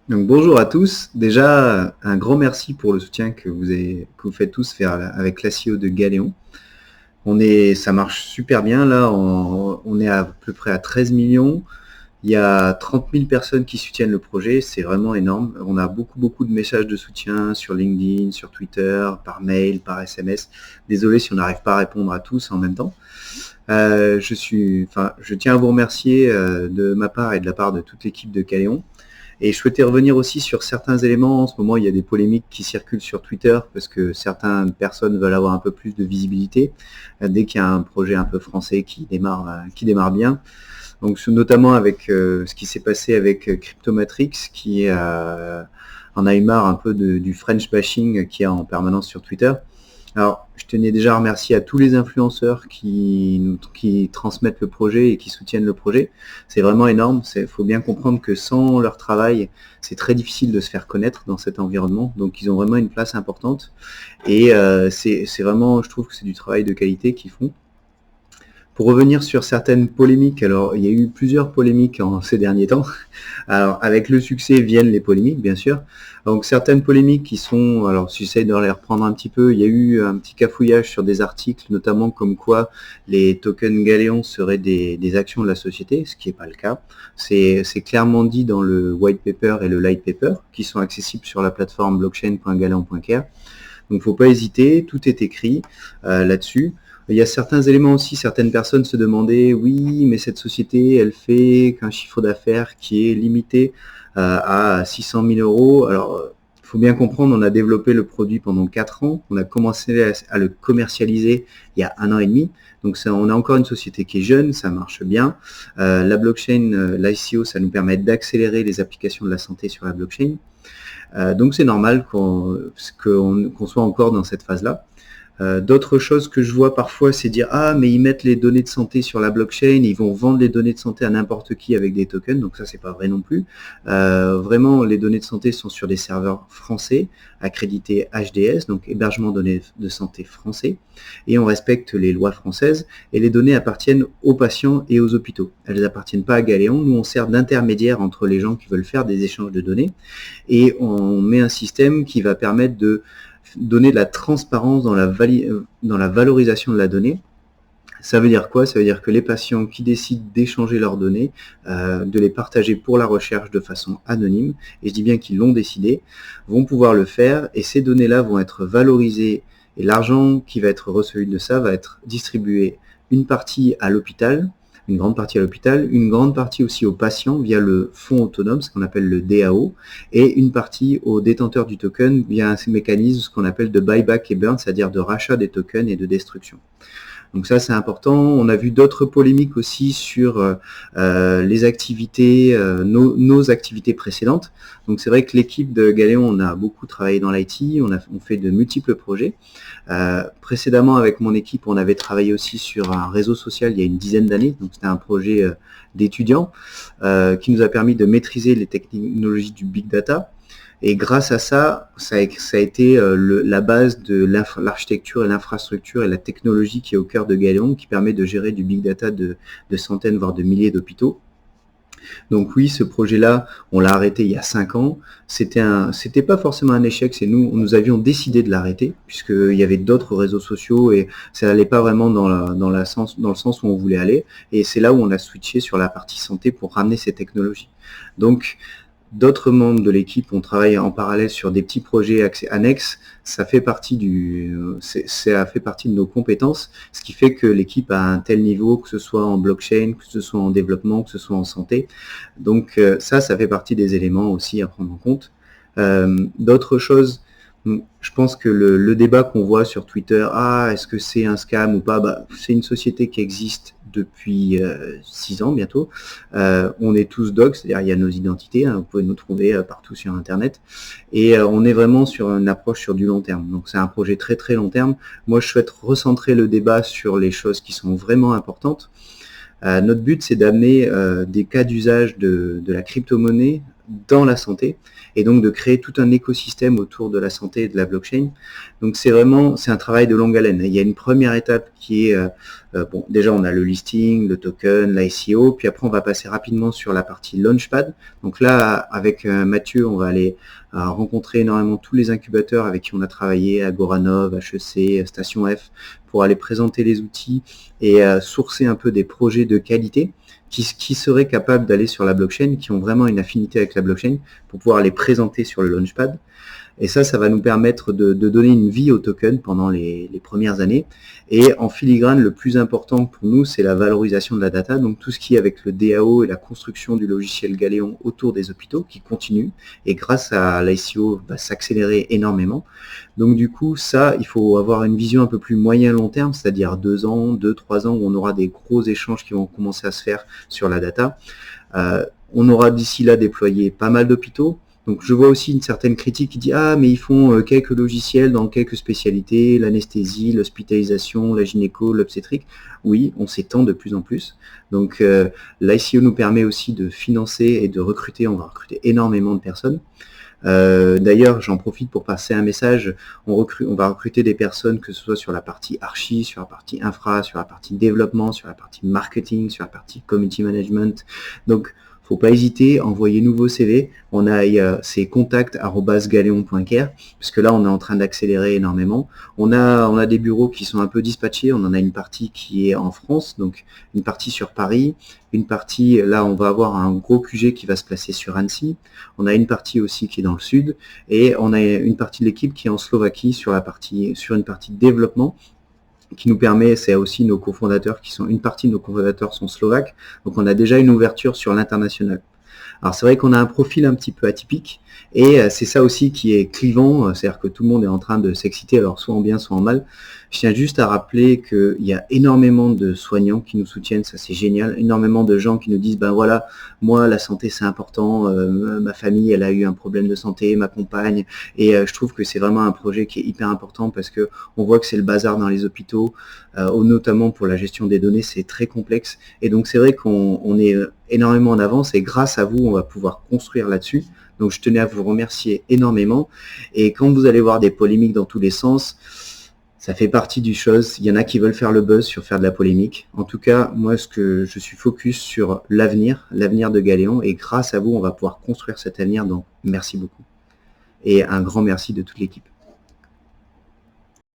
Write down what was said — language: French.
Donc bonjour à tous. Déjà, un grand merci pour le soutien que vous faites tous faire avec l'ASIO de Galéon. Ça marche super bien là. On est à peu près à 13 millions. Il y a 30 000 personnes qui soutiennent le projet. C'est vraiment énorme. On a beaucoup de messages de soutien sur LinkedIn, sur Twitter, par mail, par SMS. Désolé si on n'arrive pas à répondre à tous en même temps. Je tiens à vous remercier de ma part et de la part de toute l'équipe de Galéon. Et je souhaitais revenir aussi sur certains éléments. En ce moment, il y a des polémiques qui circulent sur Twitter parce que certaines personnes veulent avoir un peu plus de visibilité dès qu'il y a un projet un peu français qui démarre bien. Donc notamment avec ce qui s'est passé avec Cryptomatrix qui en a eu marre un peu du French bashing qu'il y a en permanence sur Twitter. Alors, je tenais déjà à remercier à tous les influenceurs qui transmettent le projet et qui soutiennent le projet. C'est vraiment énorme. Il faut bien comprendre que sans leur travail, c'est très difficile de se faire connaître dans cet environnement. Donc, ils ont vraiment une place importante. Et c'est vraiment, je trouve que c'est du travail de qualité qu'ils font. Pour revenir sur certaines polémiques, alors il y a eu plusieurs polémiques en ces derniers temps. Alors avec le succès viennent les polémiques, bien sûr. Donc certaines polémiques qui sont, alors j'essaie de les reprendre un petit peu, il y a eu un petit cafouillage sur des articles, notamment comme quoi les tokens Galéon seraient des actions de la société, ce qui n'est pas le cas. C'est clairement dit dans le white paper et le light paper, qui sont accessibles sur la plateforme blockchain.galéon.care. Donc il ne faut pas hésiter, tout est écrit là-dessus. Il y a certains éléments aussi, certaines personnes se demandaient, oui, mais cette société, elle fait qu'un chiffre d'affaires qui est limité à 600 000 euros. Alors, il faut bien comprendre, on a développé le produit pendant 4 ans, on a commencé à le commercialiser il y a 1 an et demi. Donc on a encore une société qui est jeune, ça marche bien. La blockchain, l'ICO, ça nous permet d'accélérer les applications de la santé sur la blockchain. Donc c'est normal qu'on soit encore dans cette phase-là. D'autres choses que je vois parfois, c'est dire ah mais ils mettent les données de santé sur la blockchain, ils vont vendre les données de santé à n'importe qui avec des tokens, donc ça c'est pas vrai non plus. Vraiment les données de santé sont sur des serveurs français accrédités HDS, donc hébergement données de santé français, et on respecte les lois françaises et les données appartiennent aux patients et aux hôpitaux. Elles appartiennent pas à Galéon, nous on sert d'intermédiaire entre les gens qui veulent faire des échanges de données et on met un système qui va permettre de donner de la transparence dans la valorisation de la donnée. Ça veut dire quoi? Ça veut dire que les patients qui décident d'échanger leurs données, de les partager pour la recherche de façon anonyme, et je dis bien qu'ils l'ont décidé, vont pouvoir le faire et ces données-là vont être valorisées et l'argent qui va être reçu de ça va être distribué une partie à l'hôpital, une grande partie à l'hôpital, une grande partie aussi aux patients via le fonds autonome, ce qu'on appelle le DAO, et une partie aux détenteurs du token via un mécanisme, ce qu'on appelle de buyback et burn, c'est-à-dire de rachat des tokens et de destruction. Donc ça c'est important. On a vu d'autres polémiques aussi sur les activités, nos activités précédentes. Donc c'est vrai que l'équipe de Galéon, on a beaucoup travaillé dans l'IT, on fait de multiples projets. Précédemment avec mon équipe, on avait travaillé aussi sur un réseau social il y a une dizaine d'années. Donc c'était un projet d'étudiants qui nous a permis de maîtriser les technologies du big data. Et grâce à ça, ça a été la base de l'architecture et l'infrastructure et la technologie qui est au cœur de Galéon, qui permet de gérer du big data de centaines, voire de milliers d'hôpitaux. Donc oui, ce projet-là, on l'a arrêté il y a 5 ans. C'était pas forcément un échec, c'est nous avions décidé de l'arrêter, puisqu'il y avait d'autres réseaux sociaux et ça n'allait pas vraiment dans le sens où on voulait aller. Et c'est là où on a switché sur la partie santé pour ramener ces technologies. Donc, d'autres membres de l'équipe ont travaillé en parallèle sur des petits projets annexes. Ça fait partie de nos compétences, ce qui fait que l'équipe a un tel niveau, que ce soit en blockchain, que ce soit en développement, que ce soit en santé. Donc ça fait partie des éléments aussi à prendre en compte. D'autres choses, je pense que le débat qu'on voit sur Twitter, est-ce que c'est un scam ou pas, c'est une société qui existe depuis 6 ans bientôt. On est tous docs, c'est-à-dire il y a nos identités, vous pouvez nous trouver partout sur Internet. Et on est vraiment sur une approche sur du long terme. Donc c'est un projet très très long terme. Moi je souhaite recentrer le débat sur les choses qui sont vraiment importantes. Notre but c'est d'amener des cas d'usage de la crypto-monnaie dans la santé, et donc de créer tout un écosystème autour de la santé et de la blockchain. Donc c'est un travail de longue haleine. Il y a une première étape qui est, bon, déjà on a le listing, le token, l'ICO, puis après on va passer rapidement sur la partie Launchpad. Donc là, avec Mathieu, on va aller rencontrer énormément tous les incubateurs avec qui on a travaillé, Agoranov, HEC, Station F, pour aller présenter les outils et sourcer un peu des projets de qualité qui seraient capables d'aller sur la blockchain, qui ont vraiment une affinité avec la blockchain, pour pouvoir les présenter sur le Launchpad. Et ça va nous permettre de donner une vie au token pendant les premières années. Et en filigrane, le plus important pour nous, c'est la valorisation de la data, donc tout ce qui est avec le DAO et la construction du logiciel Galéon autour des hôpitaux qui continue. Et grâce à l'ICO, va s'accélérer énormément. Donc du coup, ça, il faut avoir une vision un peu plus moyen-long terme, c'est-à-dire 2 ans, 2-3 ans, où on aura des gros échanges qui vont commencer à se faire sur la data. On aura d'ici là déployé pas mal d'hôpitaux. Donc je vois aussi une certaine critique qui dit « Ah, mais ils font quelques logiciels dans quelques spécialités, l'anesthésie, l'hospitalisation, la gynéco, l'obstétrique. » Oui, on s'étend de plus en plus. Donc l'ICO nous permet aussi de financer et de recruter. On va recruter énormément de personnes. D'ailleurs, j'en profite pour passer un message. On va recruter des personnes, que ce soit sur la partie archi, sur la partie infra, sur la partie développement, sur la partie marketing, sur la partie community management. Donc, faut pas hésiter, envoyer nouveaux CV. C'est contact@galeon.fr, parce que là, on est en train d'accélérer énormément. On a des bureaux qui sont un peu dispatchés. On en a une partie qui est en France, donc une partie sur Paris, une partie, là, on va avoir un gros QG qui va se placer sur Annecy. On a une partie aussi qui est dans le sud, et on a une partie de l'équipe qui est en Slovaquie sur une partie de développement, qui nous permet, c'est aussi nos cofondateurs une partie de nos cofondateurs sont slovaques, donc on a déjà une ouverture sur l'international. Alors c'est vrai qu'on a un profil un petit peu atypique, et c'est ça aussi qui est clivant, c'est-à-dire que tout le monde est en train de s'exciter, alors soit en bien, soit en mal. Je tiens juste à rappeler qu'il y a énormément de soignants qui nous soutiennent, ça c'est génial, énormément de gens qui nous disent, ben voilà, moi la santé c'est important, ma famille elle a eu un problème de santé, ma compagne, et je trouve que c'est vraiment un projet qui est hyper important, parce que on voit que c'est le bazar dans les hôpitaux, notamment pour la gestion des données, c'est très complexe, et donc c'est vrai qu'on est énormément en avance, et grâce à vous on va pouvoir construire là-dessus. Donc je tenais à vous remercier énormément, et quand vous allez voir des polémiques dans tous les sens, ça fait partie du chose. Il y en a qui veulent faire le buzz sur faire de la polémique. En tout cas, moi, je suis focus sur l'avenir de Galéon, et grâce à vous, on va pouvoir construire cet avenir. Donc, merci beaucoup. Et un grand merci de toute l'équipe.